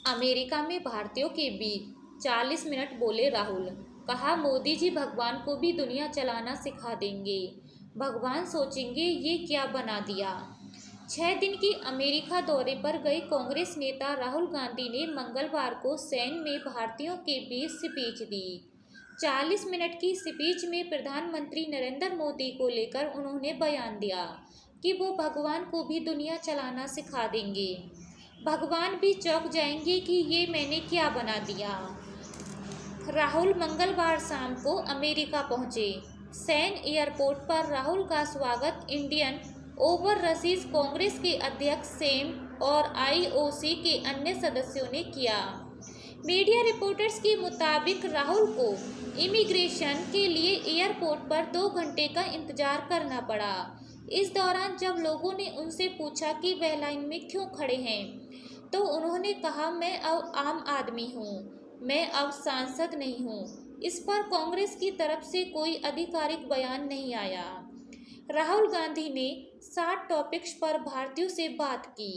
America में भारतीयों के बीच 40 मिनट बोले राहुल। कहा मोदी जी भगवान को भी दुनिया चलाना सिखा देंगे। भगवान सोचेंगे ये क्या बना दिया। 6 दिन की अमेरिका दौरे पर गए कांग्रेस नेता राहुल गांधी ने मंगलवार को सैन में भारतीयों के बीच स्पीच दी। 40 मिनट की स्पीच में प्रधानमंत्री नरेंद्र मोदी को लेकर उन्होंने बयान दिया कि वो भगवान को भी दुनिया चलाना सिखा देंगे। भगवान भी चौंक जाएंगे कि ये मैंने क्या बना दिया। राहुल मंगलवार शाम को अमेरिका पहुंचे। सैन एयरपोर्ट पर राहुल का स्वागत इंडियन ओवरसीज कांग्रेस के अध्यक्ष सेम और आईओसी के अन्य सदस्यों ने किया। मीडिया रिपोर्टर्स के मुताबिक राहुल को इमिग्रेशन के लिए एयरपोर्ट पर 2 घंटे का इंतजार करना पड़ा। इस दौरान जब लोगों ने उनसे पूछा कि वह लाइन में क्यों खड़े हैं, तो उन्होंने कहा, मैं अब आम आदमी हूँ, मैं अब सांसद नहीं हूँ। इस पर कांग्रेस की तरफ से कोई आधिकारिक बयान नहीं आया। राहुल गांधी ने 7 टॉपिक्स पर भारतीयों से बात की।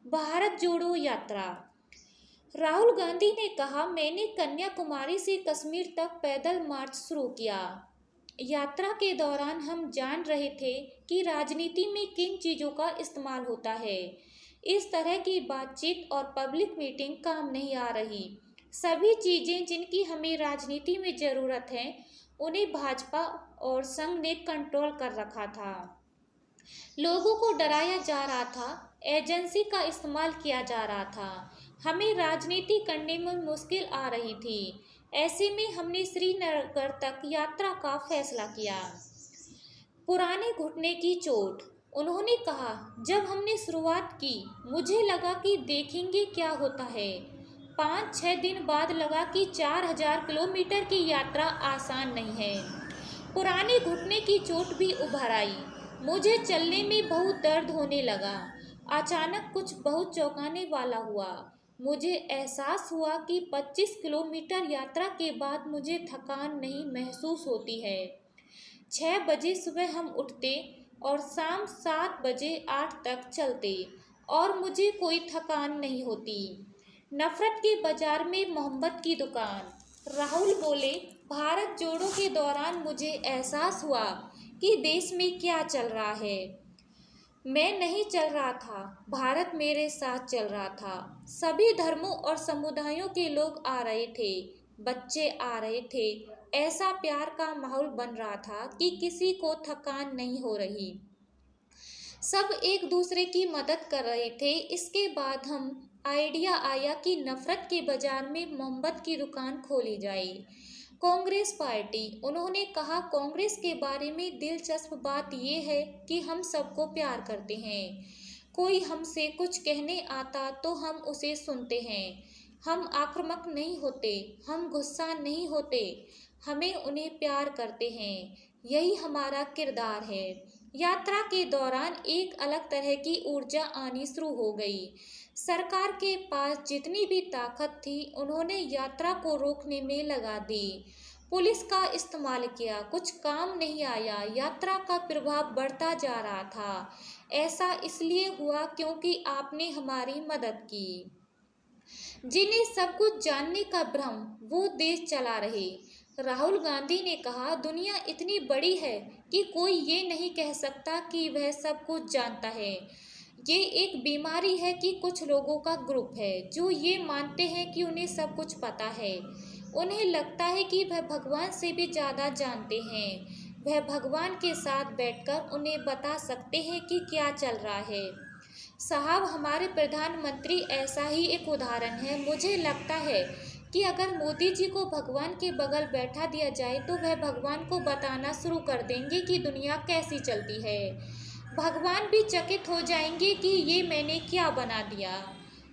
भारत जोड़ो यात्रा। राहुल गांधी ने कहा, मैंने कन्याकुमारी से कश्मीर तक पैदल मार्च शुरू किया। यात्रा के दौरान हम जान रहे थे कि राजनीति में किन चीज़ों का इस्तेमाल होता है। इस तरह की बातचीत और पब्लिक मीटिंग काम नहीं आ रही। सभी चीज़ें जिनकी हमें राजनीति में ज़रूरत है, उन्हें भाजपा और संघ ने कंट्रोल कर रखा था। लोगों को डराया जा रहा था, एजेंसी का इस्तेमाल किया जा रहा था। हमें राजनीति करने में मुश्किल आ रही थी। ऐसे में हमने श्रीनगर तक यात्रा का फैसला किया। पुराने घुटने की चोट। उन्होंने कहा, जब हमने शुरुआत की मुझे लगा कि देखेंगे क्या होता है। 5-6 दिन बाद लगा कि 4000 किलोमीटर की यात्रा आसान नहीं है। पुराने घुटने की चोट भी उभर आई। मुझे चलने में बहुत दर्द होने लगा। अचानक कुछ बहुत चौंकाने वाला हुआ। मुझे एहसास हुआ कि 25 किलोमीटर यात्रा के बाद मुझे थकान नहीं महसूस होती है। 6 बजे सुबह हम उठते और शाम 7 बजे 8 तक चलते और मुझे कोई थकान नहीं होती। नफरत के बाजार में मोहब्बत की दुकान। राहुल बोले, भारत जोड़ो के दौरान मुझे एहसास हुआ कि देश में क्या चल रहा है। मैं नहीं चल रहा था, भारत मेरे साथ चल रहा था। सभी धर्मों और समुदायों के लोग आ रहे थे, बच्चे आ रहे थे। ऐसा प्यार का माहौल बन रहा था कि किसी को थकान नहीं हो रही। सब एक दूसरे की मदद कर रहे थे। इसके बाद हम आइडिया आया कि नफरत के बाजार में मोहब्बत की दुकान खोली जाए। कांग्रेस पार्टी। उन्होंने कहा, कांग्रेस के बारे में दिलचस्प बात यह है कि हम सबको प्यार करते हैं। कोई हमसे कुछ कहने आता तो हम उसे सुनते हैं। हम आक्रामक नहीं होते, हम गुस्सा नहीं होते, हमें उन्हें प्यार करते हैं। यही हमारा किरदार है। यात्रा के दौरान एक अलग तरह की ऊर्जा आनी शुरू हो गई। सरकार के पास जितनी भी ताकत थी, उन्होंने यात्रा को रोकने में लगा दी। पुलिस का इस्तेमाल किया, कुछ काम नहीं आया। यात्रा का प्रभाव बढ़ता जा रहा था। ऐसा इसलिए हुआ क्योंकि आपने हमारी मदद की। जिन्हें सब कुछ जानने का भ्रम, वो देश चला रहे। राहुल गांधी ने कहा, दुनिया इतनी बड़ी है कि कोई ये नहीं कह सकता कि वह सब कुछ जानता है। ये एक बीमारी है कि कुछ लोगों का ग्रुप है जो ये मानते हैं कि उन्हें सब कुछ पता है। उन्हें लगता है कि वह भगवान से भी ज़्यादा जानते हैं। वह भगवान के साथ बैठकर उन्हें बता सकते हैं कि क्या चल रहा है। साहब, हमारे प्रधानमंत्री ऐसा ही एक उदाहरण है। मुझे लगता है कि अगर मोदी जी को भगवान के बगल बैठा दिया जाए तो वह भगवान को बताना शुरू कर देंगे कि दुनिया कैसी चलती है। भगवान भी चकित हो जाएंगे कि ये मैंने क्या बना दिया।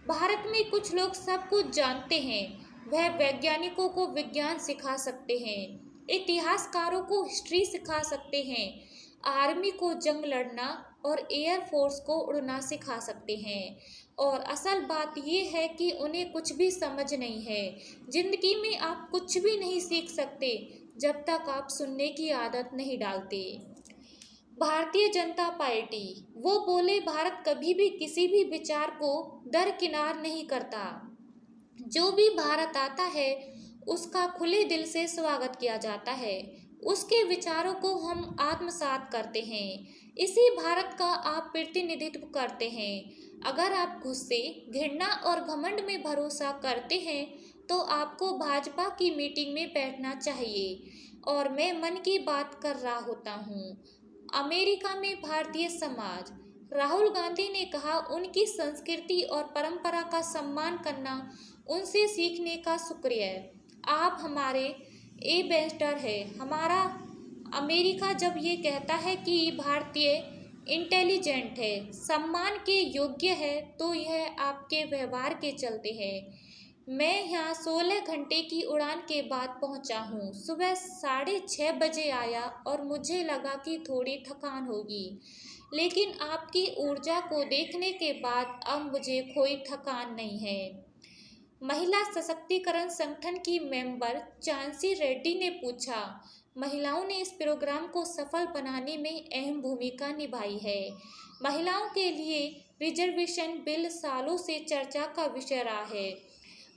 भारत में कुछ लोग सब कुछ जानते हैं। वह वैज्ञानिकों को विज्ञान सिखा सकते हैं, इतिहासकारों को हिस्ट्री सिखा सकते हैं, आर्मी को जंग लड़ना और एयरफोर्स को उड़ना सिखा सकते हैं। और असल बात यह है कि उन्हें कुछ भी समझ नहीं है। जिंदगी में आप कुछ भी नहीं सीख सकते जब तक आप सुनने की आदत नहीं डालते। भारतीय जनता पार्टी। वो बोले, भारत कभी भी किसी भी विचार को दरकिनार नहीं करता। जो भी भारत आता है उसका खुले दिल से स्वागत किया जाता है। उसके विचारों को हम आत्मसात करते हैं। इसी भारत का आप प्रतिनिधित्व करते हैं। अगर आप गुस्से, घृणा और घमंड में भरोसा करते हैं तो आपको भाजपा की मीटिंग में बैठना चाहिए। और मैं मन की बात कर रहा होता हूँ। अमेरिका में भारतीय समाज, राहुल गांधी ने कहा, उनकी संस्कृति और परंपरा का सम्मान करना उनसे सीखने का शुक्रिया है। आप हमारे एम्बेसडर है। हमारा अमेरिका जब ये कहता है कि भारतीय इंटेलिजेंट है, सम्मान के योग्य है, तो यह आपके व्यवहार के चलते है। मैं यहाँ 16 घंटे की उड़ान के बाद पहुँचा हूँ। सुबह 6:30 बजे आया और मुझे लगा कि थोड़ी थकान होगी, लेकिन आपकी ऊर्जा को देखने के बाद अब मुझे कोई थकान नहीं है। महिला सशक्तिकरण संगठन की मेंबर चांसी रेड्डी ने पूछा, महिलाओं ने इस प्रोग्राम को सफल बनाने में अहम भूमिका निभाई है। महिलाओं के लिए रिजर्वेशन बिल सालों से चर्चा का विषय रहा है।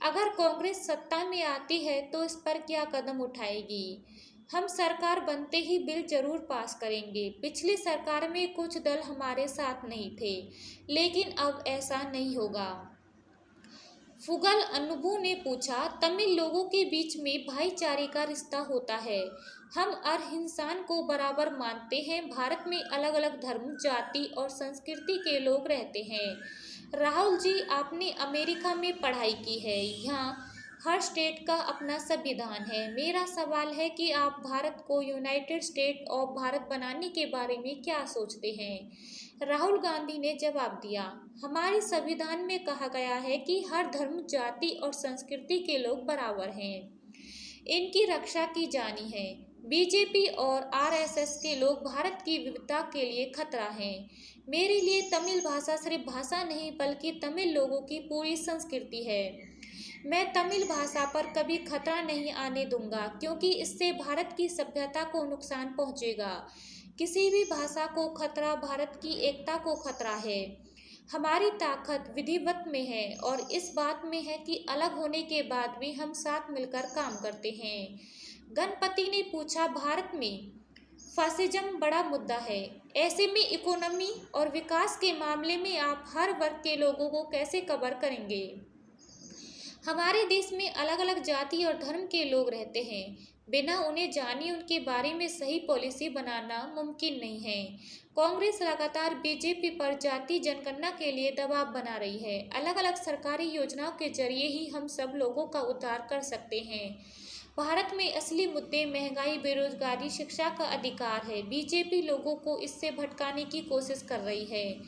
अगर कांग्रेस सत्ता में आती है तो इस पर क्या कदम उठाएगी? हम सरकार बनते ही बिल जरूर पास करेंगे। पिछली सरकार में कुछ दल हमारे साथ नहीं थे, लेकिन अब ऐसा नहीं होगा। फुगल अनुभू ने पूछा, तमिल लोगों के बीच में भाईचारे का रिश्ता होता है। हम हर इंसान को बराबर मानते हैं। भारत में अलग अलग धर्म, जाति और संस्कृति के लोग रहते हैं। राहुल जी, आपने अमेरिका में पढ़ाई की है। यहाँ हर स्टेट का अपना संविधान है। मेरा सवाल है कि आप भारत को यूनाइटेड स्टेट ऑफ भारत बनाने के बारे में क्या सोचते हैं? राहुल गांधी ने जवाब दिया, हमारे संविधान में कहा गया है कि हर धर्म, जाति और संस्कृति के लोग बराबर हैं। इनकी रक्षा की जानी है। बीजेपी और आरएसएस के लोग भारत की विविधता के लिए खतरा हैं। मेरे लिए तमिल भाषा सिर्फ भाषा नहीं बल्कि तमिल लोगों की पूरी संस्कृति है। मैं तमिल भाषा पर कभी खतरा नहीं आने दूंगा, क्योंकि इससे भारत की सभ्यता को नुकसान पहुंचेगा। किसी भी भाषा को खतरा भारत की एकता को खतरा है। हमारी ताकत विधिवत में है और इस बात में है कि अलग होने के बाद भी हम साथ मिलकर काम करते हैं। गणपति ने पूछा, भारत में फासिज्म बड़ा मुद्दा है। ऐसे में इकोनॉमी और विकास के मामले में आप हर वर्ग के लोगों को कैसे कवर करेंगे? हमारे देश में अलग अलग जाति और धर्म के लोग रहते हैं। बिना उन्हें जाने उनके बारे में सही पॉलिसी बनाना मुमकिन नहीं है। कांग्रेस लगातार बीजेपी पर जाति जनगणना के लिए दबाव बना रही है। अलग अलग सरकारी योजनाओं के जरिए ही हम सब लोगों का उद्धार कर सकते हैं। भारत में असली मुद्दे महंगाई, बेरोजगारी, शिक्षा का अधिकार है। बीजेपी लोगों को इससे भटकाने की कोशिश कर रही है।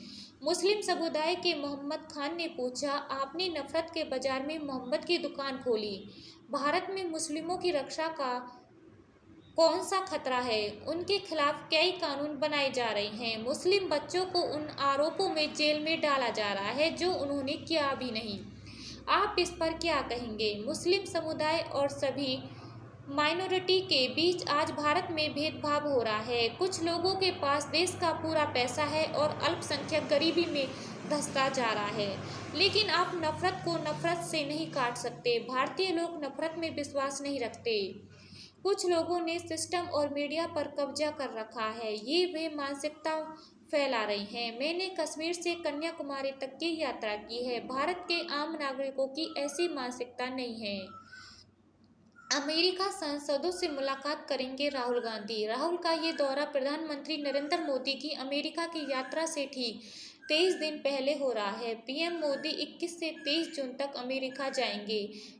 मुस्लिम समुदाय के मोहम्मद खान ने पूछा, आपने नफरत के बाजार में मोहब्बत की दुकान खोली। भारत में मुस्लिमों की रक्षा का कौन सा खतरा है? उनके खिलाफ कई कानून बनाए जा रहे हैं। मुस्लिम बच्चों को उन आरोपों में जेल में डाला जा रहा है जो उन्होंने किया भी नहीं। आप इस पर क्या कहेंगे? मुस्लिम समुदाय और सभी माइनॉरिटी के बीच आज भारत में भेदभाव हो रहा है। कुछ लोगों के पास देश का पूरा पैसा है और अल्पसंख्यक गरीबी में धंसता जा रहा है। लेकिन आप नफरत को नफरत से नहीं काट सकते। भारतीय लोग नफरत में विश्वास नहीं रखते। कुछ लोगों ने सिस्टम और मीडिया पर कब्जा कर रखा है। ये वे मानसिकता फैला रही हैं। मैंने कश्मीर से कन्याकुमारी तक की यात्रा की है। भारत के आम नागरिकों की ऐसी मानसिकता नहीं है। अमेरिका सांसदों से मुलाकात करेंगे राहुल गांधी। राहुल का ये दौरा प्रधानमंत्री नरेंद्र मोदी की अमेरिका की यात्रा से ठीक 23 दिन पहले हो रहा है। पीएम मोदी 21 से 23 जून तक अमेरिका जाएंगे।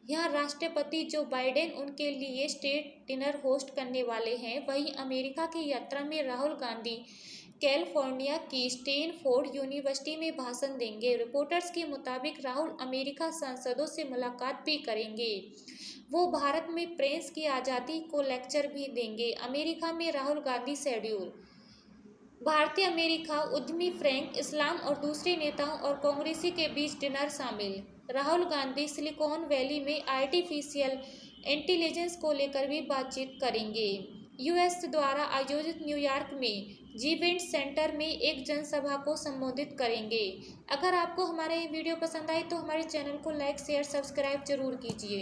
यहाँ राष्ट्रपति जो बाइडेन उनके लिए स्टेट डिनर होस्ट करने वाले हैं। वहीं अमेरिका की यात्रा में राहुल गांधी कैलिफोर्निया की स्टैनफोर्ड यूनिवर्सिटी में भाषण देंगे। रिपोर्टर्स के मुताबिक राहुल अमेरिका सांसदों से मुलाकात भी करेंगे। वो भारत में प्रेस की आज़ादी को लेक्चर भी देंगे। अमेरिका में राहुल गांधी शेड्यूल। भारतीय अमेरिका उद्यमी फ्रैंक इस्लाम और दूसरे नेताओं और कांग्रेसी के बीच डिनर शामिल। राहुल गांधी सिलिकॉन वैली में आर्टिफिशियल इंटेलिजेंस को लेकर भी बातचीत करेंगे। यूएस द्वारा आयोजित न्यूयॉर्क में जीवेंट सेंटर में एक जनसभा को संबोधित करेंगे। अगर आपको हमारा ये वीडियो पसंद आए तो हमारे चैनल को लाइक शेयर सब्सक्राइब जरूर कीजिए।